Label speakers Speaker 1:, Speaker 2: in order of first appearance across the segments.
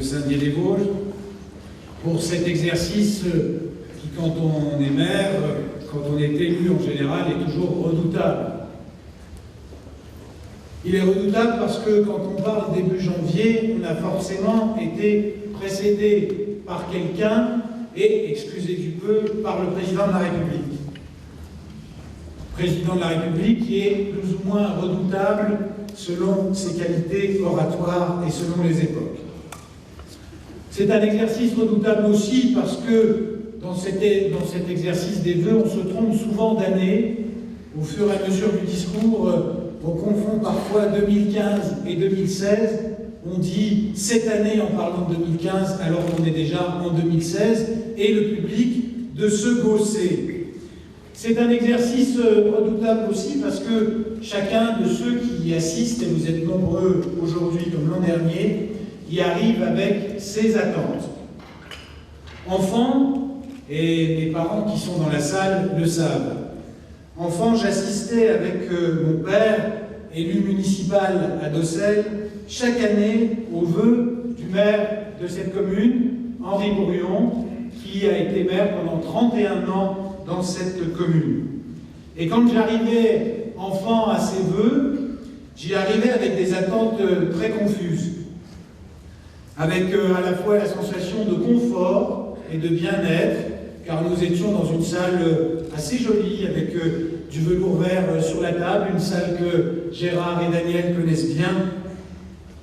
Speaker 1: Saint-Dié-des-Vosges, pour cet exercice qui, quand on est maire, quand on est élu en général, est toujours redoutable. Il est redoutable parce que quand on parle début janvier, on a forcément été précédé par quelqu'un et, excusez du peu, par le président de la République. Président de la République qui est plus ou moins redoutable selon ses qualités oratoires et selon les époques. C'est un exercice redoutable aussi parce que dans cet exercice des vœux, on se trompe souvent d'année. Au fur et à mesure du discours, on confond parfois 2015 et 2016. On dit cette année en parlant de 2015 alors qu'on est déjà en 2016 et le public de se gausser. C'est un exercice redoutable aussi parce que chacun de ceux qui y assistent, et vous êtes nombreux aujourd'hui comme l'an dernier, y arrive avec ses attentes. Enfant, et mes parents qui sont dans la salle le savent, enfant, j'assistais avec mon père, élu municipal à Docelles, chaque année aux vœux du maire de cette commune, Henri Bourrion, qui a été maire pendant 31 ans dans cette commune. Et quand j'arrivais enfant à ces vœux, j'y arrivais avec des attentes très confuses, avec à la fois la sensation de confort et de bien-être, car nous étions dans une salle assez jolie, avec du velours vert sur la table, une salle que Gérard et Daniel connaissent bien.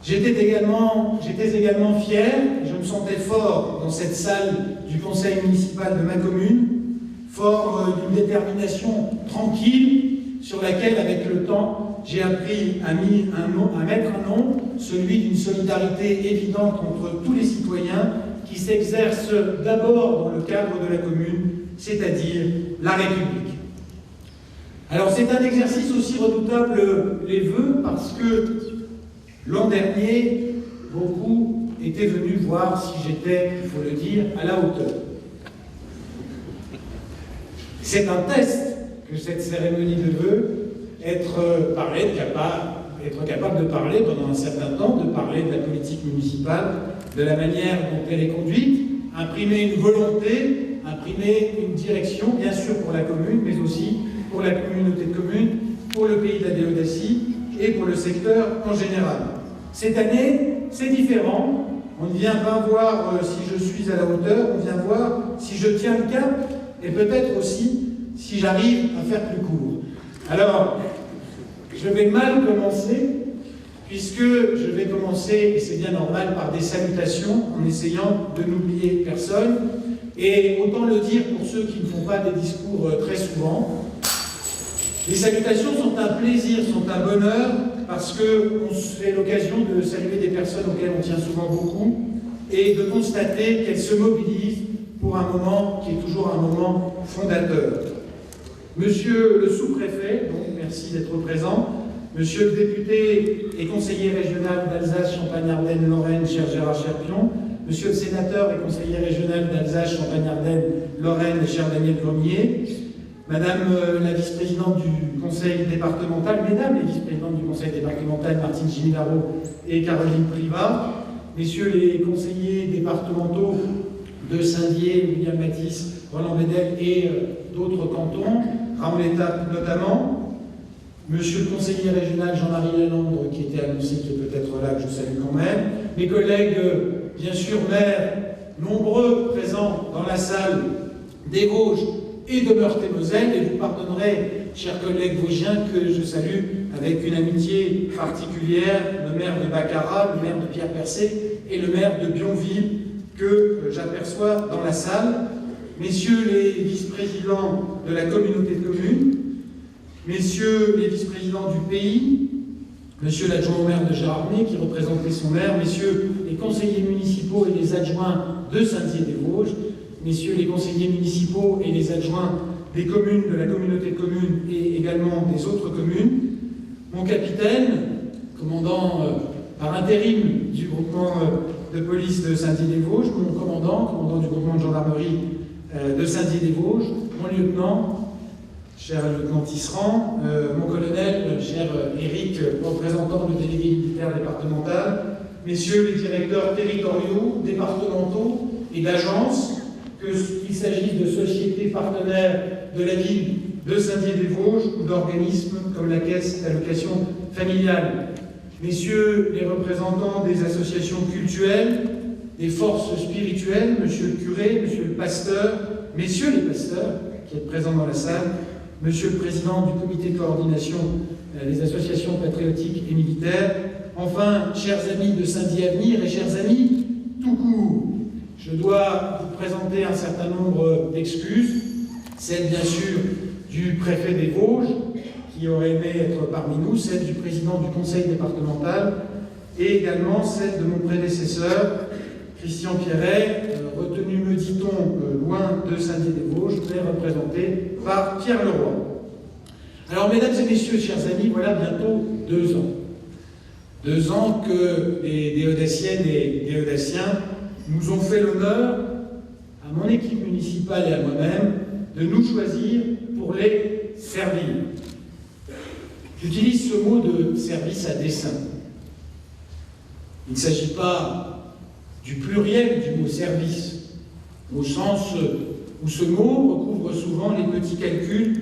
Speaker 1: J'étais également fier, je me sentais fort dans cette salle du conseil municipal de ma commune, fort d'une détermination tranquille sur laquelle, avec le temps, j'ai appris à mettre un nom, celui d'une solidarité évidente entre tous les citoyens qui s'exercent d'abord dans le cadre de la commune, c'est-à-dire la République. Alors c'est un exercice aussi redoutable, les vœux, parce que l'an dernier, beaucoup étaient venus voir si j'étais, il faut le dire, à la hauteur. C'est un test que cette cérémonie de vœux, être capable de parler pendant un certain temps, de parler de la politique municipale, de la manière dont elle est conduite, imprimer une volonté, imprimer une direction, bien sûr pour la commune, mais aussi pour la communauté de communes, pour le pays de la Déodacie et pour le secteur en général. Cette année, c'est différent. On ne vient pas voir si je suis à la hauteur, on vient voir si je tiens le cap et peut-être aussi si j'arrive à faire plus court. Alors, je vais mal commencer, puisque je vais commencer, et c'est bien normal, par des salutations, en essayant de n'oublier personne. Et autant le dire pour ceux qui ne font pas des discours très souvent, les salutations sont un plaisir, sont un bonheur, parce qu'on se fait l'occasion de saluer des personnes auxquelles on tient souvent beaucoup, et de constater qu'elles se mobilisent pour un moment qui est toujours un moment fondateur. Monsieur le sous-préfet, donc merci d'être présent, monsieur le député et conseiller régional d'Alsace, Champagne-Ardenne, Lorraine, cher Gérard Cherpion, monsieur le sénateur et conseiller régional d'Alsace, Champagne-Ardenne, Lorraine, cher Daniel Cormier, madame la vice-présidente du conseil départemental, mesdames les vice-présidentes du conseil départemental, Martine Gimilaro et Caroline Privat, messieurs les conseillers départementaux de Saint-Dié, William Matisse, Roland Bédel et d'autres cantons, Raoul Étape notamment, monsieur le conseiller régional Jean-Marie Lalande, qui était annoncé, qui est peut-être là, que je salue quand même, mes collègues, bien sûr, maires, nombreux présents dans la salle des Vosges et de Meurthe-et-Moselle, et vous pardonnerez, chers collègues vosgiens, que je salue avec une amitié particulière le maire de Baccarat, le maire de Pierre-Percé et le maire de Bionville, que j'aperçois dans la salle, messieurs les vice-présidents de la communauté de communes, messieurs les vice-présidents du pays, monsieur l'adjoint au maire de Gérardmer qui représentait son maire, messieurs les conseillers municipaux et les adjoints de Saint-Dié-des-Vosges, messieurs les conseillers municipaux et les adjoints des communes, de la communauté de communes et également des autres communes, mon capitaine, commandant par intérim du groupement de police de Saint-Dié-des-Vosges, mon commandant du groupement de gendarmerie de Saint-Dié-des-Vosges, mon lieutenant, cher lieutenant Tisserand, mon colonel, cher Éric, représentant le délégué militaire départemental, messieurs les directeurs territoriaux, départementaux et d'agences, qu'il s'agisse de sociétés partenaires de la ville de Saint-Dié-des-Vosges ou d'organismes comme la Caisse d'allocation familiale, messieurs les représentants des associations cultuelles, des forces spirituelles, monsieur le curé, monsieur le pasteur, messieurs les pasteurs qui êtes présents dans la salle, monsieur le président du comité de coordination des associations patriotiques et militaires, enfin, chers amis de Saint-Dié-Avenir et chers amis tout court, je dois vous présenter un certain nombre d'excuses, celle bien sûr du préfet des Vosges, qui aurait aimé être parmi nous, celle du président du conseil départemental, et également celle de mon prédécesseur, Christian Pierret, retenu, me dit-on, loin de Saint-Dié-des-Vosges, mais représenté par Pierre Leroy. Alors, mesdames et messieurs, chers amis, voilà bientôt 2 ans. 2 ans que les Déodaciennes et Déodaciens nous ont fait l'honneur, à mon équipe municipale et à moi-même, de nous choisir pour les servir. J'utilise ce mot de service à dessein. Il ne s'agit pas du pluriel du mot service, au sens où ce mot recouvre souvent les petits calculs,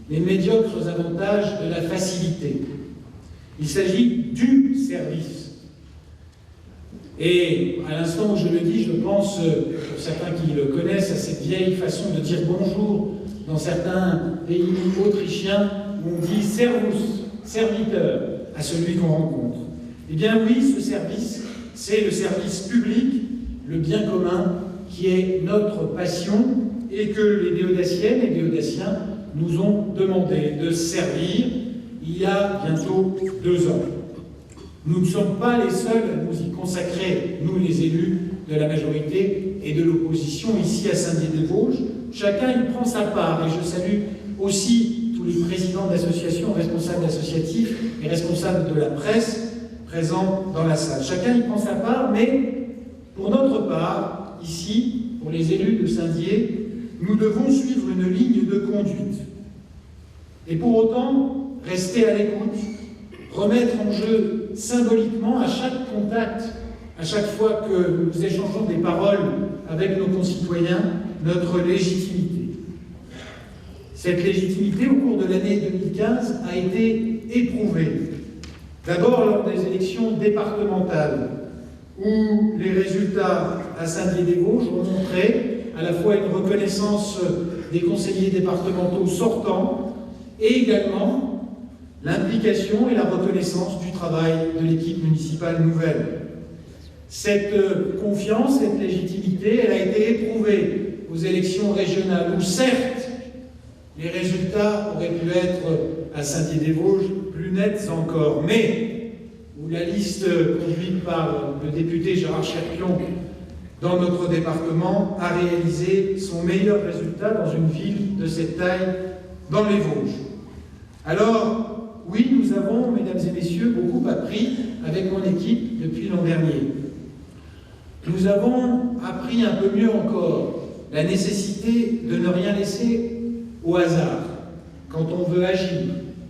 Speaker 1: les médiocres avantages de la facilité. Il s'agit du service. Et à l'instant où je le dis, je pense, pour certains qui le connaissent, à cette vieille façon de dire bonjour dans certains pays autrichiens où on dit servus, serviteur, à celui qu'on rencontre. Eh bien oui, ce service, c'est le service public, le bien commun, qui est notre passion et que les Déodaciennes et Déodaciens nous ont demandé de servir il y a bientôt 2 ans. Nous ne sommes pas les seuls à nous y consacrer, nous les élus de la majorité et de l'opposition ici à Saint-Dié-des-Vosges. Chacun y prend sa part et je salue aussi tous les présidents d'associations, responsables associatifs et responsables de la presse présents dans la salle. Chacun y prend sa part, mais pour notre part, ici, pour les élus de Saint-Dié, nous devons suivre une ligne de conduite. Et pour autant, rester à l'écoute, remettre en jeu symboliquement à chaque contact, à chaque fois que nous échangeons des paroles avec nos concitoyens, notre légitimité. Cette légitimité, au cours de l'année 2015, a été éprouvée. D'abord lors des élections départementales, où les résultats à Saint-Dié-des-Vosges ont montré à la fois une reconnaissance des conseillers départementaux sortants et également l'implication et la reconnaissance du travail de l'équipe municipale nouvelle. Cette confiance, cette légitimité, elle a été éprouvée aux élections régionales où, certes, les résultats auraient pu être à Saint-Dié-des-Vosges plus nets encore, mais où la liste conduite par le député Gérard Cherpion dans notre département a réalisé son meilleur résultat dans une ville de cette taille dans les Vosges. Alors, oui, nous avons, mesdames et messieurs, beaucoup appris avec mon équipe depuis l'an dernier. Nous avons appris un peu mieux encore la nécessité de ne rien laisser au hasard. Quand on veut agir,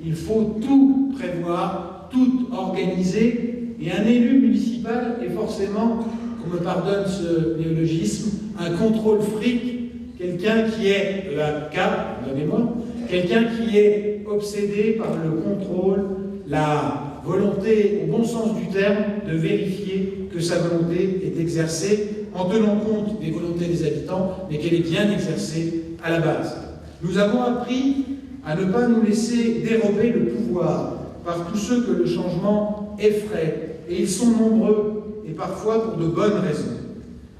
Speaker 1: il faut tout prévoir, tout organiser, et un élu municipal est forcément, qu'on me pardonne ce néologisme, un contrôle fric, quelqu'un qui est la cape, donnez-moi, quelqu'un qui est obsédé par le contrôle, la volonté, au bon sens du terme, de vérifier que sa volonté est exercée en tenant compte des volontés des habitants, mais qu'elle est bien exercée à la base. Nous avons appris à ne pas nous laisser dérober le pouvoir par tous ceux que le changement effraie, et ils sont nombreux, et parfois pour de bonnes raisons.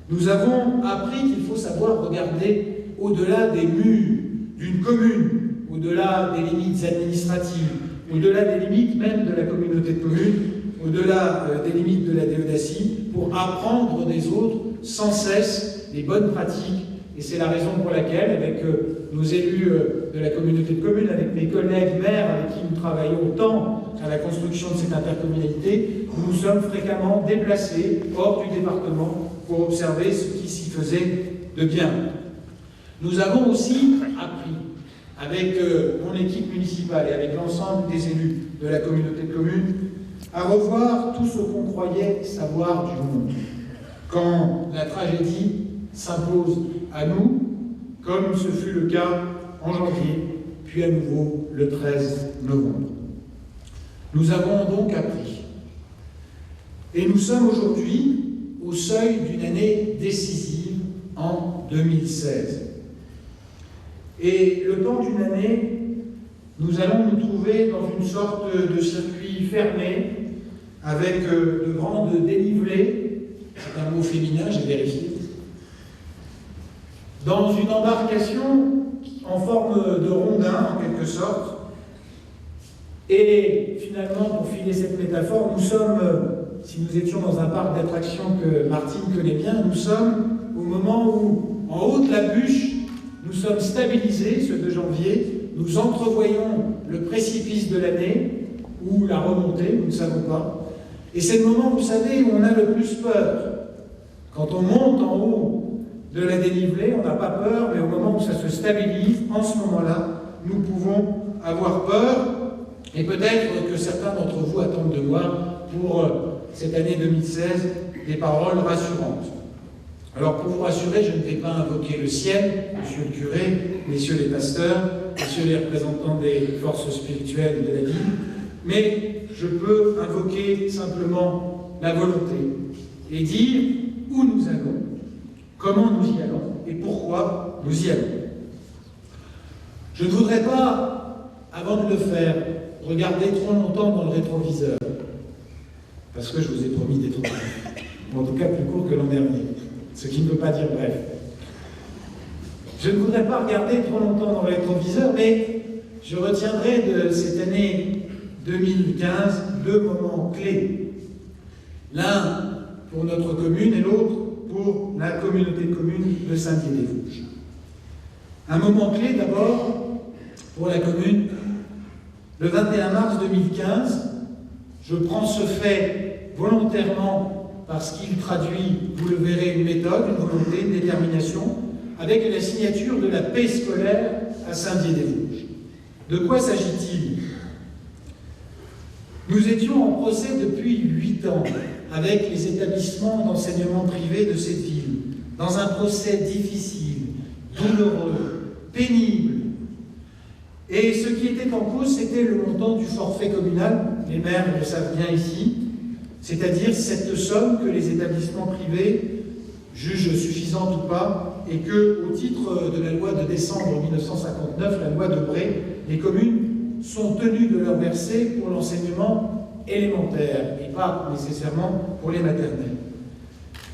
Speaker 1: Nous avons appris qu'il faut savoir regarder au-delà des murs d'une commune, au-delà des limites administratives, au-delà des limites même de la communauté de communes, au-delà des limites de la déodacie, pour apprendre des autres sans cesse les bonnes pratiques. Et c'est la raison pour laquelle, avec nos élus de la communauté de communes, avec mes collègues maires avec qui nous travaillons autant à la construction de cette intercommunalité, nous nous sommes fréquemment déplacés hors du département pour observer ce qui s'y faisait de bien. Nous avons aussi appris, avec mon équipe municipale et avec l'ensemble des élus de la communauté de communes, à revoir tout ce qu'on croyait savoir du monde, quand la tragédie s'impose à nous, comme ce fut le cas en janvier, puis à nouveau le 13 novembre. Nous avons donc appris. Et nous sommes aujourd'hui au seuil d'une année décisive en 2016. Et le temps d'une année, nous allons nous trouver dans une sorte de circuit fermé, avec de grandes dénivelées, c'est un mot féminin, j'ai vérifié, dans une embarcation en forme de rondin, en quelque sorte. Et finalement, pour filer cette métaphore, nous sommes, si nous étions dans un parc d'attractions que Martine connaît bien, nous sommes au moment où, en haut de la bûche, nous sommes stabilisés, ce 2 janvier, nous entrevoyons le précipice de l'année, ou la remontée, nous ne savons pas. Et c'est le moment, vous savez, où on a le plus peur. Quand on monte en haut de la dénivelée, on n'a pas peur, mais au moment où ça se stabilise, en ce moment-là, nous pouvons avoir peur. Et peut-être que certains d'entre vous attendent de moi, pour cette année 2016, des paroles rassurantes. Alors, pour vous rassurer, je ne vais pas invoquer le ciel, monsieur le curé, messieurs les pasteurs, messieurs les représentants des forces spirituelles de la vie, mais je peux invoquer simplement la volonté et dire où nous allons, comment nous y allons et pourquoi nous y allons. Je ne voudrais pas, avant de le faire, regarder trop longtemps dans le rétroviseur, parce que je vous ai promis d'être bref, ou en tout cas plus court que l'an dernier, ce qui ne veut pas dire bref. Je ne voudrais pas regarder trop longtemps dans le rétroviseur, mais je retiendrai de cette année 2015 2 moments clés. L'un pour notre commune et l'autre pour la communauté de communes de Saint-Dié-des-Vosges. Un moment clé d'abord pour la commune. Le 21 mars 2015, je prends ce fait volontairement parce qu'il traduit, vous le verrez, une méthode, une volonté, une détermination, avec la signature de la paix scolaire à Saint-Dié-des-Vosges. De quoi s'agit-il? Nous étions en procès depuis 8 ans avec les établissements d'enseignement privé de cette ville, dans un procès difficile, douloureux, pénible. Et ce qui était en cause, c'était le montant du forfait communal, les maires le savent bien ici, c'est-à-dire cette somme que les établissements privés jugent suffisante ou pas, et que, au titre de la loi de décembre 1959, la loi Debré, les communes sont tenues de leur verser pour l'enseignement élémentaire, et pas nécessairement pour les maternelles.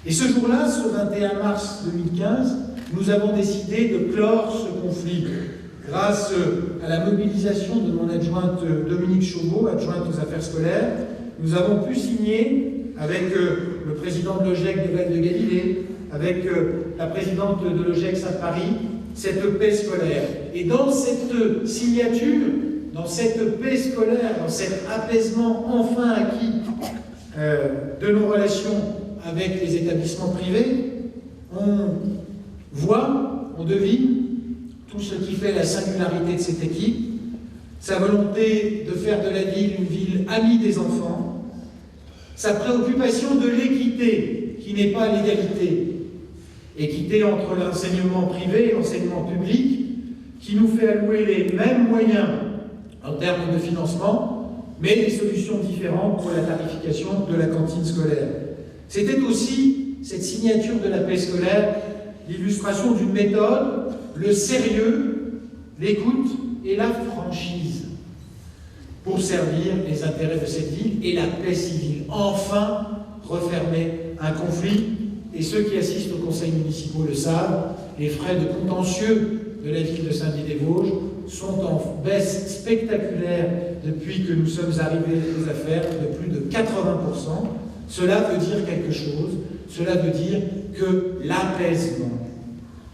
Speaker 1: Et ce jour-là, ce 21 mars 2015, nous avons décidé de clore ce conflit, grâce à la mobilisation de mon adjointe Dominique Chauveau, adjointe aux affaires scolaires. Nous avons pu signer avec le président de l'OGEC de Val de Galilée, avec la présidente de l'OGEC Saint-Paris, cette paix scolaire. Et dans cette signature, dans cette paix scolaire, dans cet apaisement enfin acquis de nos relations avec les établissements privés, on voit, on devine tout ce qui fait la singularité de cette équipe, sa volonté de faire de la ville une ville amie des enfants, sa préoccupation de l'équité, qui n'est pas l'égalité, équité entre l'enseignement privé et l'enseignement public, qui nous fait allouer les mêmes moyens en termes de financement, mais des solutions différentes pour la tarification de la cantine scolaire. C'était aussi, cette signature de la paix scolaire, l'illustration d'une méthode, le sérieux, l'écoute et la franchise pour servir les intérêts de cette ville et la paix civile. Enfin, refermer un conflit. Et ceux qui assistent aux conseils municipaux le savent, les frais de contentieux de la ville de Saint-Dié-des-Vosges sont en baisse spectaculaire depuis que nous sommes arrivés aux affaires, de plus de 80%. Cela veut dire quelque chose, cela veut dire que l'apaisement,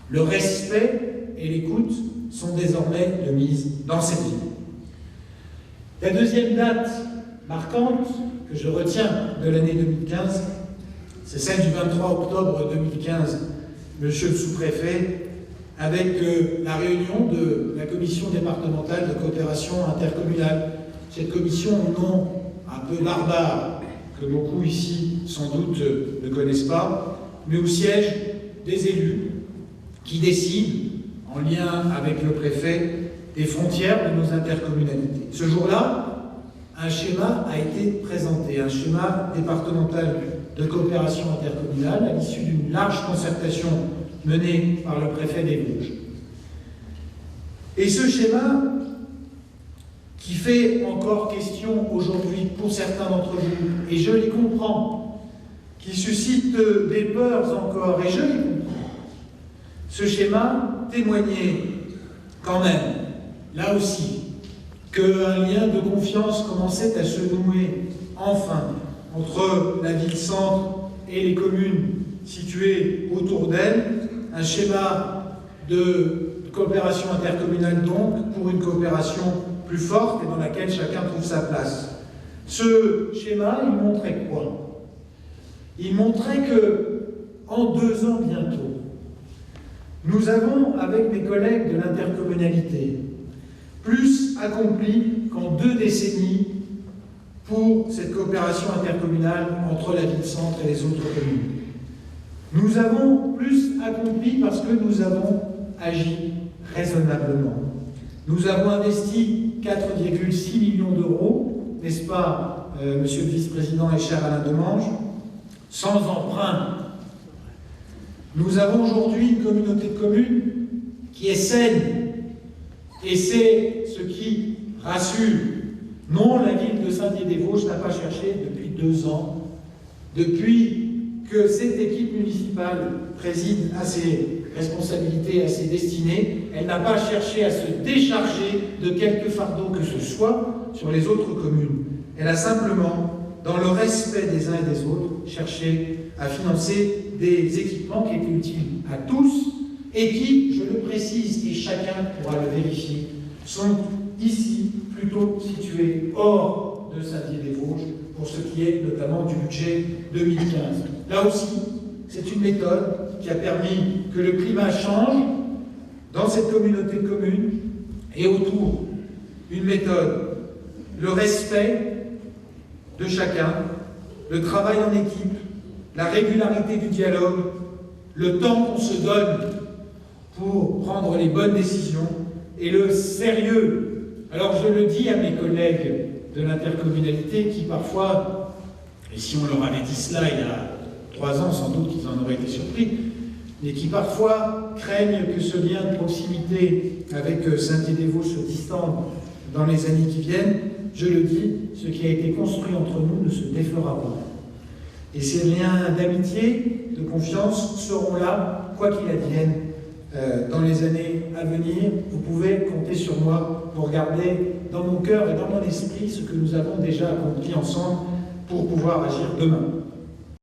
Speaker 1: le respect et l'écoute sont désormais de mise dans cette ville. La deuxième date marquante que je retiens de l'année 2015, c'est celle du 23 octobre 2015, monsieur le sous-préfet, avec la réunion de la commission départementale de coopération intercommunale. Cette commission, au nom un peu barbare, que beaucoup ici sans doute ne connaissent pas, mais où siègent des élus qui décident, en lien avec le préfet, des frontières de nos intercommunalités. Ce jour-là, un schéma a été présenté, un schéma départemental de coopération intercommunale à l'issue d'une large concertation menée par le préfet des Vosges. Et ce schéma, qui fait encore question aujourd'hui pour certains d'entre vous, et je les comprends, qui suscite des peurs encore, et je les comprends, ce schéma témoignait quand même, là aussi, qu'un lien de confiance commençait à se nouer, enfin, entre la ville-centre et les communes situées autour d'elle, un schéma de coopération intercommunale donc, pour une coopération plus forte et dans laquelle chacun trouve sa place. Ce schéma, il montrait quoi? Il montrait que, en 2 ans bientôt, nous avons, avec mes collègues de l'intercommunalité, plus accompli qu'en 2 décennies pour cette coopération intercommunale entre la ville-centre et les autres communes. Nous avons plus accompli parce que nous avons agi raisonnablement. Nous avons investi 4,6 millions d'euros, n'est-ce pas, monsieur le vice-président et cher Alain Demange, sans emprunt. Nous avons aujourd'hui une communauté de communes qui est saine, et c'est ce qui rassure. Non, la ville de Saint-Dié-des-Vosges n'a pas cherché depuis 2 ans, depuis que cette équipe municipale préside à ses responsabilités, à ses destinées, elle n'a pas cherché à se décharger de quelque fardeau que ce soit sur les autres communes. Elle a simplement, dans le respect des uns et des autres, cherché à financer des équipements qui étaient utiles à tous et qui, je le précise, et chacun pourra le vérifier, sont ici plutôt situés hors de Saint-Dié-des-Vosges pour ce qui est notamment du budget 2015. Là aussi, c'est une méthode qui a permis que le climat change dans cette communauté de communes et autour. Une méthode, le respect de chacun, le travail en équipe, la régularité du dialogue, le temps qu'on se donne pour prendre les bonnes décisions et le sérieux. Alors je le dis à mes collègues de l'intercommunalité qui parfois, et si on leur avait dit cela il y a 3 ans, sans doute qu'ils en auraient été surpris, mais qui parfois craignent que ce lien de proximité avec Saint-Dié-des-Vosges se distende dans les années qui viennent, je le dis, ce qui a été construit entre nous ne se défera pas. Et ces liens d'amitié, de confiance seront là, quoi qu'il advienne, dans les années à venir. Vous pouvez compter sur moi pour garder dans mon cœur et dans mon esprit ce que nous avons déjà accompli ensemble pour pouvoir agir demain.